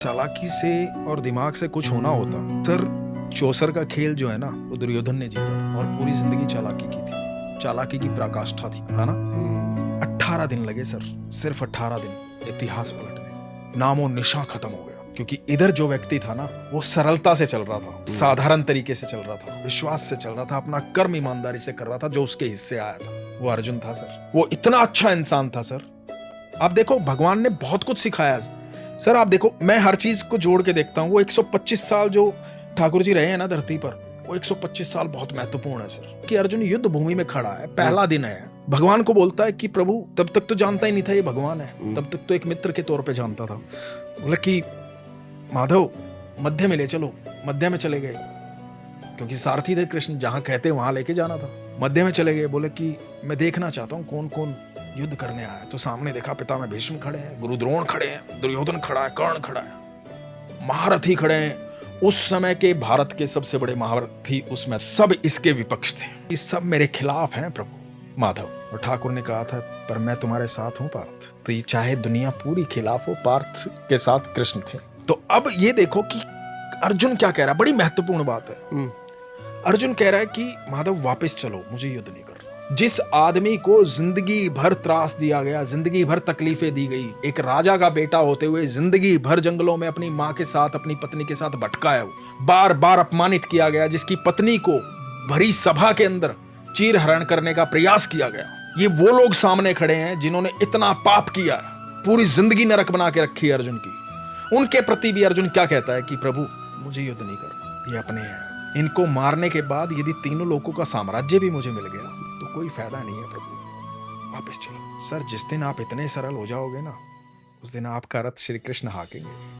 चालाकी से और दिमाग से कुछ होना होता सर। चौसर का खेल जो है ना वो दुर्योधन ने जीता था और पूरी जिंदगी चालाकी की थी, चालाकी की पराकाष्ठा थी, है ना। 18 दिन लगे सर, सिर्फ 18 दिन इतिहास पलटने, नामो निशान खत्म हो गया। क्योंकि इधर जो व्यक्ति था ना वो सरलता से चल रहा था, साधारण तरीके से चल रहा था, विश्वास से चल रहा था, अपना कर्म ईमानदारी से कर रहा था, जो उसके हिस्से आया था। वो अर्जुन था सर। वो इतना अच्छा इंसान था सर। आप देखो भगवान ने बहुत कुछ सिखाया सर। आप देखो मैं हर चीज को जोड़ के देखता हूँ। वो 125 साल जो ठाकुर जी रहे हैं ना धरती पर, वो 125 साल बहुत महत्वपूर्ण है सर। कि अर्जुन युद्ध भूमि में खड़ा है, पहला दिन है, भगवान को बोलता है कि प्रभु, तब तक तो जानता ही नहीं था ये भगवान है, तब तक तो एक मित्र के तौर पे जानता था। बोले कि माधव मध्य में ले चलो। मध्य में चले गए क्योंकि सारथी थे कृष्ण, जहां कहते वहां लेके जाना था। मध्य में चले गए, बोले कि मैं देखना चाहता हूँ कौन कौन युद्ध करने आया। तो सामने देखा पितामह भीष्म खड़े हैं, गुरु द्रोण खड़े हैं, दुर्योधन खड़ा है, कर्ण खड़ा है, महारथी खड़े हैं। उस समय के भारत के सबसे बड़े महारथी उसमें सब इसके विपक्ष थे। ये सब मेरे खिलाफ हैं प्रभु माधव। और ठाकुर ने कहा था पर मैं तुम्हारे साथ हूं पार्थ। तो ये चाहे दुनिया पूरी खिलाफ हो, पार्थ के साथ कृष्ण थे। तो अब ये देखो कि अर्जुन क्या कह रहा है, बड़ी महत्वपूर्ण बात है। अर्जुन कह रहा है कि माधव वापस चलो, मुझे युद्ध नहीं करना। जिस आदमी को जिंदगी भर त्रास दिया गया, जिंदगी भर तकलीफें दी गई, एक राजा का बेटा होते हुए जिंदगी भर जंगलों में अपनी माँ के साथ, अपनी पत्नी के साथ भटका है, बार बार अपमानित किया गया, जिसकी पत्नी को भरी सभा के अंदर चीर हरण करने का प्रयास किया गया, ये वो लोग सामने खड़े हैं जिन्होंने इतना पाप किया है, पूरी जिंदगी नरक बना के रखी है अर्जुन की। उनके प्रति भी अर्जुन क्या कहता है कि प्रभु मुझे युद्ध नहीं करना, ये अपने हैं। इनको मारने के बाद यदि तीनों लोगों का साम्राज्य भी मुझे मिल गया तो कोई फायदा नहीं है प्रभु, वापस चलो। सर जिस दिन आप इतने सरल हो जाओगे ना, उस दिन आपका रथ श्री कृष्ण हाकेंगे।